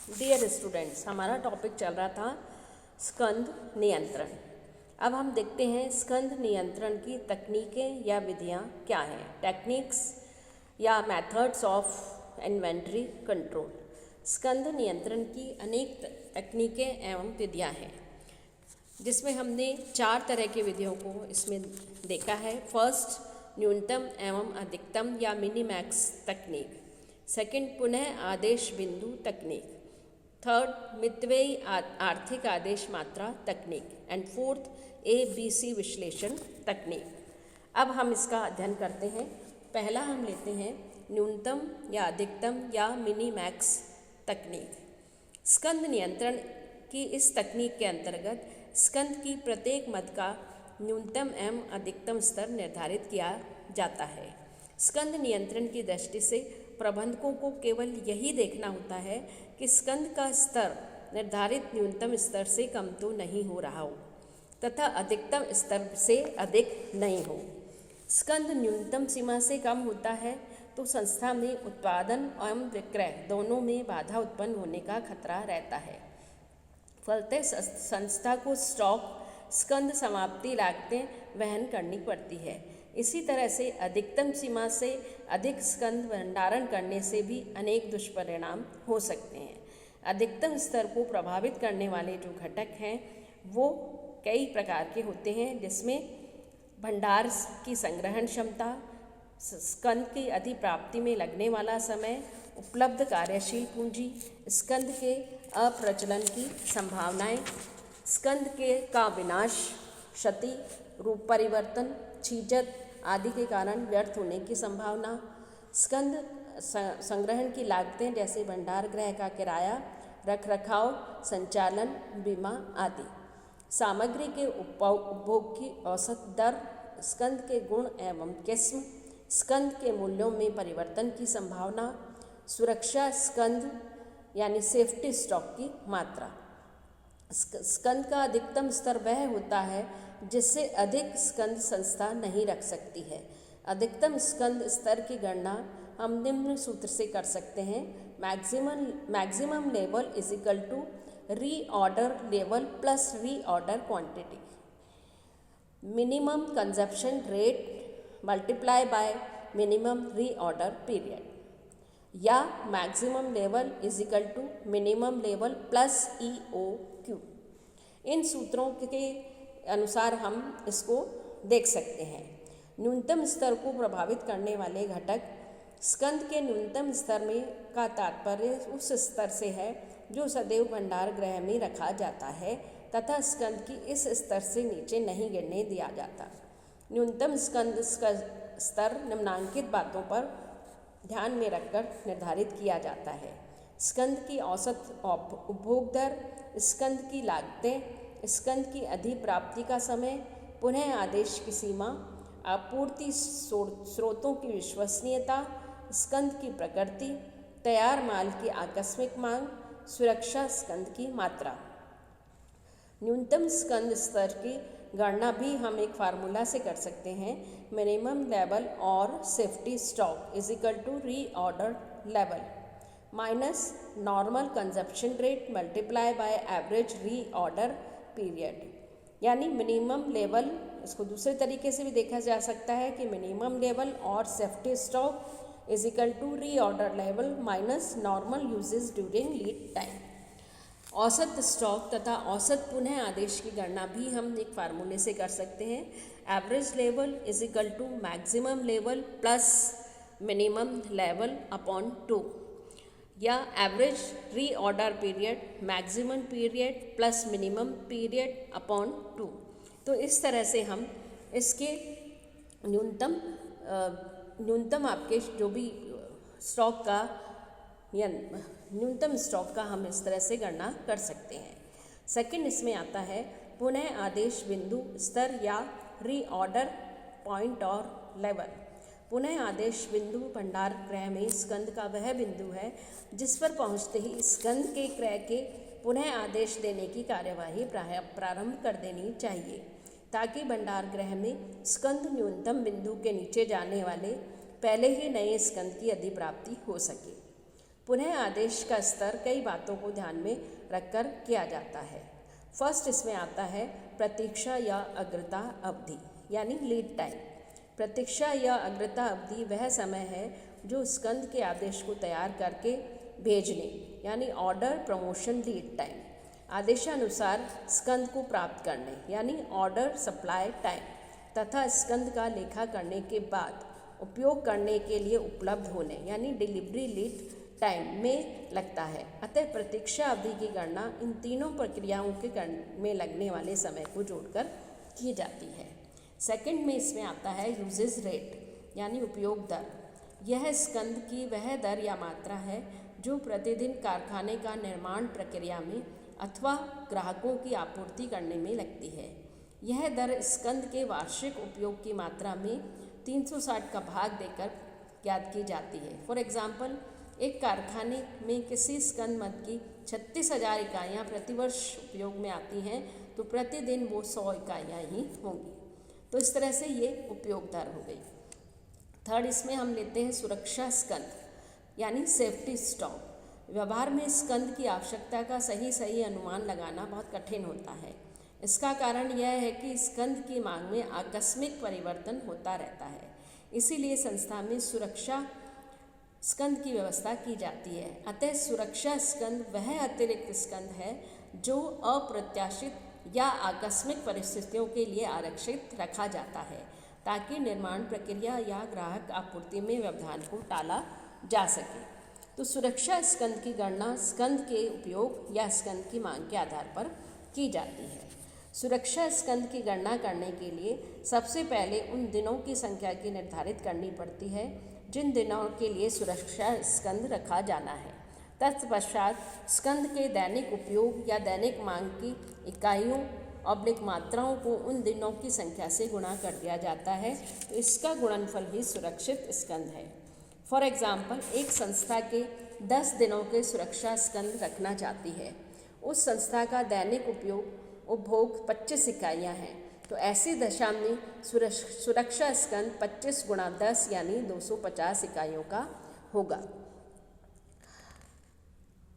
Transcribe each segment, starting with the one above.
Dear students, हमारा topic चल रहा था स्कंद नियंत्रण। अब हम देखते हैं स्कंद नियंत्रण की तकनीकें या विधियां क्या हैं। टेक्निक्स या मेथड्स ऑफ इन्वेंटरी कंट्रोल। स्कंद नियंत्रण की अनेक तकनीकें एवं विधियां हैं, जिसमें हमने 4 तरह की विधियों को इसमें देखा है। फर्स्ट, न्यूनतम एवं अधिकतम या मिनीमैक्स तकनीक। सेकंड, पुनः आदेश बिंदु तकनीक। थर्ड, मितव्ययी आर्थिक आदेश मात्रा तकनीक। एंड फोर्थ, ABC विश्लेषण तकनीक। अब हम इसका अध्ययन करते हैं। पहला हम लेते हैं न्यूनतम या अधिकतम या मिनीमैक्स तकनीक। स्कंद नियंत्रण की इस तकनीक के अंतर्गत स्कंद की प्रत्येक मद का न्यूनतम एवं अधिकतम स्तर निर्धारित किया जाता है। स्कंद नियंत्रण की दृष्टि से प्रबंधकों को केवल यही देखना होता है कि स्कंद का स्तर निर्धारित न्यूनतम स्तर से कम तो नहीं हो रहा हो तथा अधिकतम स्तर से अधिक नहीं हो। स्कंद न्यूनतम सीमा से कम होता है तो संस्था में उत्पादन एवं विक्रय दोनों में बाधा उत्पन्न होने का खतरा रहता है। फलतः संस्था को स्टॉक स्कंद समाप्ति लागतें वहन करनी पड़ती है। इसी तरह से अधिकतम सीमा से अधिक स्कंद भंडारण करने से भी अनेक दुष्परिणाम हो सकते हैं। अधिकतम स्तर को प्रभावित करने वाले जो घटक हैं वो कई प्रकार के होते हैं, जिसमें भंडार की संग्रहण क्षमता, स्कंद की अधिप्राप्ति में लगने वाला समय, उपलब्ध कार्यशील पूंजी, स्कंद के अप्रचलन की संभावनाएं, स्कंद का विनाश, क्षति, रूप परिवर्तन, छीजत आदि के कारण व्यर्थ होने की संभावना, स्कंद संग्रहण की लागतें जैसे भंडार गृह का किराया, रखरखाव, संचालन, बीमा आदि, सामग्री के उपभोग की औसत दर, स्कंद के गुण एवं किस्म, स्कंद के मूल्यों में परिवर्तन की संभावना, सुरक्षा स्कंद यानी सेफ्टी स्टॉक की मात्रा। स्कंद का अधिकतम स्तर वह होता है जिससे अधिक स्कंद संस्था नहीं रख सकती है। अधिकतम स्कंद स्तर की गणना हम निम्न सूत्र से कर सकते हैं। Maximum level is equal to reorder level plus reorder quantity, minimum consumption rate multiply by minimum reorder period, या maximum level is equal to minimum level plus EOQ। इन सूत्रों के अनुसार हम इसको देख सकते हैं। न्यूनतम स्तर को प्रभावित करने वाले घटक। स्कंद के न्यूनतम स्तर में का तात्पर्य उस स्तर से है जो सदैव भंडार गृह में रखा जाता है तथा स्कंद की इस स्तर से नीचे नहीं गिरने दिया जाता। न्यूनतम स्कंद स्तर निम्नांकित बातों पर ध्यान में रखकर निर्धारित किया जाता है। स्कंद की औसत उपभोग दर, स्कंद की लागतें, स्कंद की अधिप्राप्ति का समय, पुनः आदेश की सीमा, आपूर्ति स्रोतों की विश्वसनीयता, स्कंद की प्रकृति, तैयार माल की आकस्मिक मांग, सुरक्षा स्कंद की मात्रा। न्यूनतम स्कंद स्तर की गणना भी हम एक फार्मूला से कर सकते हैं। मिनिमम लेवल और safety stock is equal to reorder level minus normal consumption rate multiply by average reorder period. यानी मिनिमम लेवल, इसको दूसरे तरीके से भी देखा जा सकता है कि मिनिमम लेवल और safety stock is equal to reorder level minus normal usage during lead time. औसत स्टॉक तथा औसत पुनः आदेश की गणना भी हम एक फार्मूले से कर सकते हैं। Average level is equal to maximum level plus minimum level upon 2, या average reorder period maximum period plus minimum period upon 2। तो इस तरह से हम इसके न्यूनतम आपके जो भी स्टॉक का या न्यूनतम स्टॉक का हम इस तरह से गणना कर सकते हैं। सेकंड, इसमें आता है पुनः आदेश बिंदु स्तर या रीऑर्डर पॉइंट और लेवल। पुनः आदेश बिंदु भंडार गृह में स्कंद का वह बिंदु है जिस पर पहुंचते ही स्कंद के क्रय के पुनः आदेश देने की कार्यवाही प्रारंभ कर देनी चाहिए, ताकि भंडार गृह में स्कंद न्यूनतम बिंदु के नीचे जाने वाले पहले ही नए स्कंद की अधिप्राप्ति हो सके। पुनः आदेश का स्तर कई बातों को ध्यान में रखकर किया जाता है। फर्स्ट इसमें आता है प्रतीक्षा या अग्रता अवधि यानी लीड टाइम। प्रतीक्षा या अग्रता अवधि वह समय है जो स्कंद के आदेश को तैयार करके भेजने यानी ऑर्डर प्रमोशन लीड टाइम, आदेशानुसार स्कंद को प्राप्त करने यानी ऑर्डर सप्लाई टाइम तथा स्कंद का लेखा करने के बाद उपयोग करने के लिए उपलब्ध होने यानी डिलीवरी लीड टाइम में लगता है। अतः प्रतीक्षा अवधि की गणना इन तीनों प्रक्रियाओं के में लगने वाले समय को जोड़कर की जाती है। सेकंड में इसमें आता है यूजेज रेट यानी उपयोग दर। यह स्कंद की वह दर या मात्रा है जो प्रतिदिन कारखाने का निर्माण प्रक्रिया में अथवा ग्राहकों की आपूर्ति करने में लगती है। यह दर स्कंद के वार्षिक उपयोग की मात्रा में 360 का भाग देकर ज्ञात की जाती है। फॉर एग्जाम्पल, एक कारखाने में किसी स्कंद मद की 36,000 इकाइयाँ प्रतिवर्ष उपयोग में आती हैं तो प्रतिदिन वो 100 इकाइयाँ ही होंगी। तो इस तरह से ये उपयोग दर हो गई। थर्ड इसमें हम लेते हैं सुरक्षा स्कंद यानी सेफ्टी स्टॉक। व्यवहार में स्कंद की आवश्यकता का सही अनुमान लगाना बहुत कठिन होता है। इसका कारण यह है कि स्कंद की मांग में आकस्मिक परिवर्तन होता रहता है। इसीलिए संस्था में सुरक्षा स्कंद की व्यवस्था की जाती है। अतः सुरक्षा स्कंद वह अतिरिक्त स्कंद है जो अप्रत्याशित या आकस्मिक परिस्थितियों के लिए आरक्षित रखा जाता है ताकि निर्माण प्रक्रिया या ग्राहक आपूर्ति में व्यवधान को टाला जा सके। तो सुरक्षा स्कंद की गणना स्कंद के उपयोग या स्कंद की मांग के आधार पर की जाती है। सुरक्षा स्कंद की गणना करने के लिए सबसे पहले उन दिनों की संख्या की निर्धारित करनी पड़ती है जिन दिनों के लिए सुरक्षा स्कंद रखा जाना है। तत्पश्चात स्कंद के दैनिक उपयोग या दैनिक मांग की इकाइयों मात्राओं को उन दिनों की संख्या से गुणा कर दिया जाता है। तो इसका गुणनफल ही सुरक्षित स्कंद है। फॉर एग्जाम्पल, एक संस्था के 10 दिनों के सुरक्षा स्कंद रखना चाहती है। उस संस्था का दैनिक उपभोग 25 इकाइयाँ हैं तो ऐसी दशा में सुरक्षा स्कंद 25 गुणा 10 यानी 250 इकाइयों का होगा।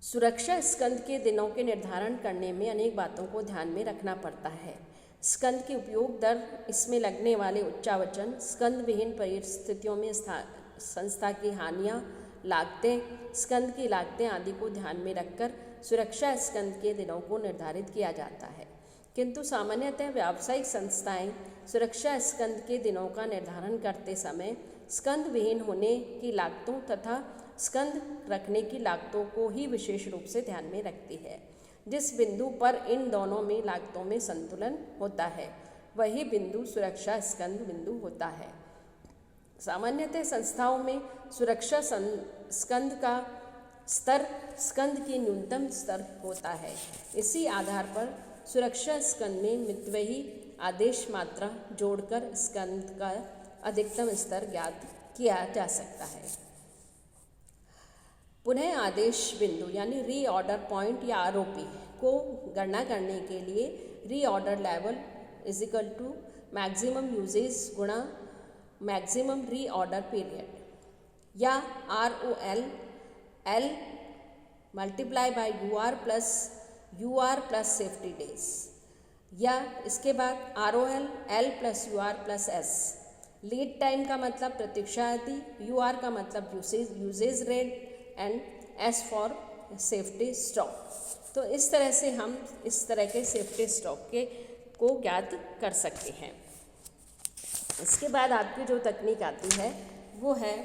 सुरक्षा स्कंद के दिनों के निर्धारण करने में अनेक बातों को ध्यान में रखना पड़ता है। स्कंद की उपयोग दर, इसमें लगने वाले उच्चावचन, स्कंद विहीन परिस्थितियों में संस्था की हानियाँ, लागतें, स्कंद की लागतें आदि को ध्यान में रखकर सुरक्षा स्कंद के दिनों को निर्धारित किया जाता है। किंतु सामान्यतः व्यावसायिक संस्थाएं सुरक्षा स्कंद के दिनों का निर्धारण करते समय स्कंद विहीन होने की लागतों तथा स्कंद रखने की लागतों को ही विशेष रूप से ध्यान में रखती है। जिस बिंदु पर इन दोनों में लागतों में संतुलन होता है वही बिंदु सुरक्षा स्कंद बिंदु होता है। सामान्यतः संस्थाओं में सुरक्षा स्कंद का स्तर स्कंद की न्यूनतम स्तर होता है। इसी आधार पर सुरक्षा स्कंद में मितव्ययी आदेश मात्रा जोड़कर स्कंद का अधिकतम स्तर ज्ञात किया जा सकता है। पुनः आदेश बिंदु यानी रीऑर्डर पॉइंट या आरओपी को गणना करने के लिए reorder level is equal to maximum usage गुणा मैक्सिमम रीऑर्डर पीरियड या ROL L multiply by UR plus safety days, या इसके बाद ROL L plus UR plus S। Lead time का मतलब प्रतीक्षा अवधि, UR का मतलब usage rate and S for safety stock. तो इस तरह से हम इस तरह के सेफ्टी स्टॉक को ज्ञात कर सकते हैं। इसके बाद आपकी जो तकनीक आती है वो है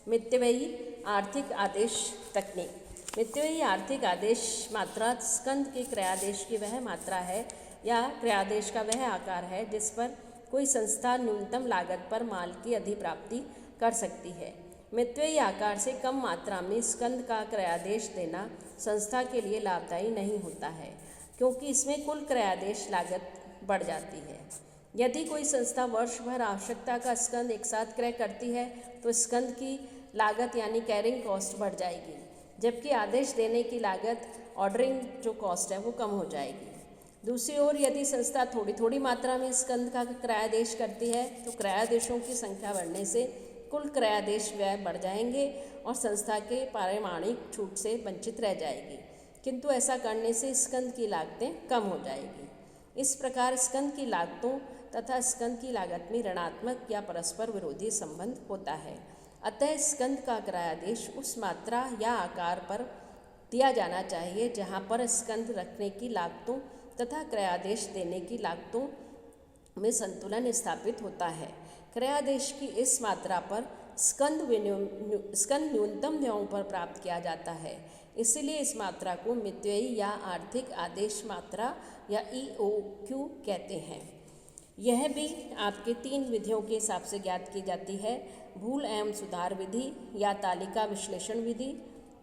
मितव्ययी आर्थिक आदेश तकनीक। मितव्ययी आर्थिक आदेश मात्रा स्कंद के क्रयादेश की वह मात्रा है या क्रयादेश का वह आकार है जिस पर कोई संस्था न्यूनतम लागत पर माल की अधिप्राप्ति कर सकती है। मितव्ययी आकार से कम मात्रा में स्कंद का क्रयादेश देना संस्था के लिए लाभदायी नहीं होता है क्योंकि इसमें कुल क्रयादेश लागत बढ़ जाती है। यदि कोई संस्था वर्ष भर आवश्यकता का स्कंद एक साथ क्रय करती है तो स्कंद की लागत यानी कैरिंग कॉस्ट बढ़ जाएगी, जबकि आदेश देने की लागत ऑर्डरिंग जो कॉस्ट है वो कम हो जाएगी। दूसरी ओर यदि संस्था थोड़ी थोड़ी मात्रा में स्कंद का क्रयादेश करती है तो क्रयादेशों की संख्या बढ़ने से कुल क्रयादेश व्यय बढ़ जाएंगे और संस्था के पारिमाणिक छूट से वंचित रह जाएगी, किंतु ऐसा करने से स्कंद की लागतें कम हो जाएगी। इस प्रकार स्कंद की लागतों तथा स्कंद की लागत में ऋणात्मक या परस्पर विरोधी संबंध होता है। अतः स्कंद का क्रयादेश उस मात्रा या आकार पर दिया जाना चाहिए जहाँ पर स्कंद रखने की लागतों तथा क्रयादेश देने की लागतों में संतुलन स्थापित होता है। क्रयादेश की इस मात्रा पर स्कंद न्यूनतम व्ययों पर प्राप्त किया जाता है, इसलिए इस मात्रा को मितव्ययी या आर्थिक आदेश मात्रा या EOQ कहते हैं। यह भी आपके 3 विधियों के हिसाब से ज्ञात की जाती है, भूल एवं सुधार विधि या तालिका विश्लेषण विधि,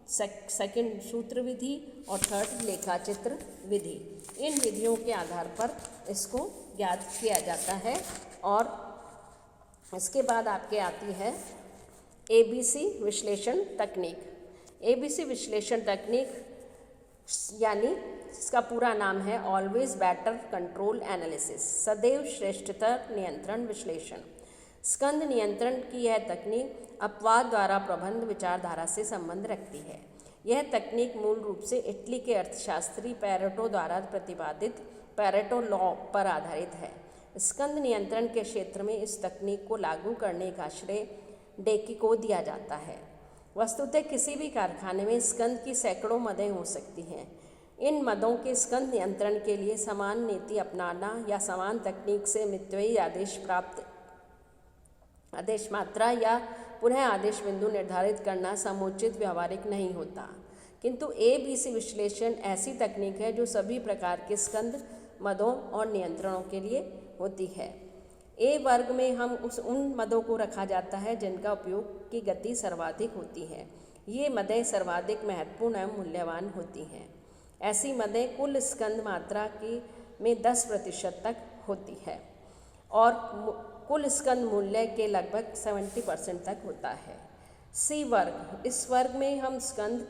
सेकंड सूत्र विधि और थर्ड लेखाचित्र विधि। इन विधियों के आधार पर इसको ज्ञात किया जाता है। और इसके बाद आपके आती है ABC विश्लेषण तकनीक। ABC विश्लेषण तकनीक यानी इसका पूरा नाम है ऑलवेज बेटर कंट्रोल एनालिसिस, सदैव श्रेष्ठतर नियंत्रण विश्लेषण। स्कंद नियंत्रण की यह तकनीक अपवाद द्वारा प्रबंध विचारधारा से संबंध रखती है। यह तकनीक मूल रूप से इटली के अर्थशास्त्री पैरेटो द्वारा प्रतिपादित पैरेटो लॉ पर आधारित है। स्कंद नियंत्रण के क्षेत्र में इस तकनीक को लागू करने का श्रेय डेकी को दिया जाता है। वस्तुतः किसी भी कारखाने में स्कंद की सैकड़ों मदें हो सकती हैं। इन मदों के स्कंद नियंत्रण के लिए समान नीति अपनाना या समान तकनीक से मितव्ययी आदेश प्राप्त आदेश मात्रा या पुनः आदेश बिंदु निर्धारित करना समुचित व्यवहारिक नहीं होता, किंतु ABC विश्लेषण ऐसी तकनीक है जो सभी प्रकार के स्कंद मदों और नियंत्रणों के लिए होती है। A वर्ग में हम उन मदों को रखा जाता है जिनका उपयोग की गति सर्वाधिक होती है। ये मदें सर्वाधिक महत्वपूर्ण एवं मूल्यवान होती हैं। ऐसी मदें कुल स्कंद मात्रा की में 10% तक होती है और कुल स्कंद मूल्य के लगभग 70% तक होता है। C वर्ग, इस वर्ग में हम स्कंद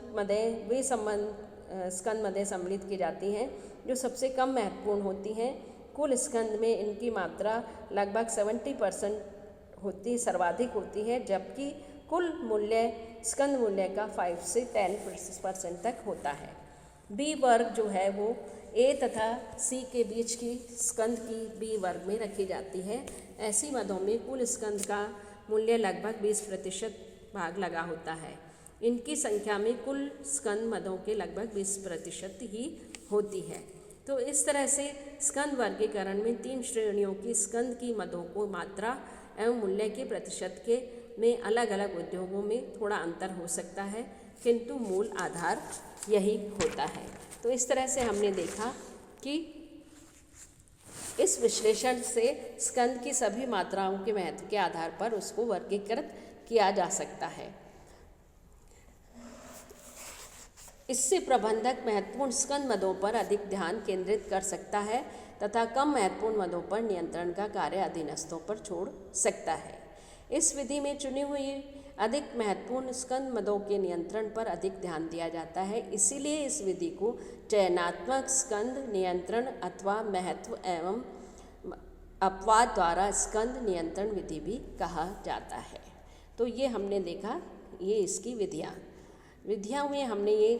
मदें सम्मिलित की जाती हैं जो सबसे कम महत्वपूर्ण होती हैं। कुल स्कंद में इनकी मात्रा लगभग 70% सर्वाधिक होती है, जबकि कुल मूल्य स्कंद मूल्य का 5 से 10% तक होता है। B वर्ग जो है वो A तथा C के बीच की स्कंद की B वर्ग में रखी जाती है। ऐसी मदों में कुल स्कंद का मूल्य लगभग 20% भाग लगा होता है। इनकी संख्या में कुल स्कंद मदों के लगभग 20% ही होती है। तो इस तरह से स्कंद वर्गीकरण में 3 श्रेणियों की स्कंद की मदों को मात्रा एवं मूल्य के प्रतिशत के में अलग अलग उद्योगों में थोड़ा अंतर हो सकता है, किंतु मूल आधार यही होता है। तो इस तरह से हमने देखा कि इस विश्लेषण से स्कंद की सभी मात्राओं के महत्व के आधार पर उसको वर्गीकृत किया जा सकता है। इससे प्रबंधक महत्वपूर्ण स्कंद मदों पर अधिक ध्यान केंद्रित कर सकता है तथा कम महत्वपूर्ण मदों पर नियंत्रण का कार्य अधीनस्थों पर छोड़ सकता है। इस विधि में चुनी हुई अधिक महत्वपूर्ण स्कंद मदों के नियंत्रण पर अधिक ध्यान दिया जाता है। इसीलिए इस विधि को चयनात्मक स्कंद नियंत्रण अथवा महत्व एवं अपवाद द्वारा स्कंद नियंत्रण विधि भी कहा जाता है। तो ये हमने देखा, ये इसकी विधियाँ में हमने ये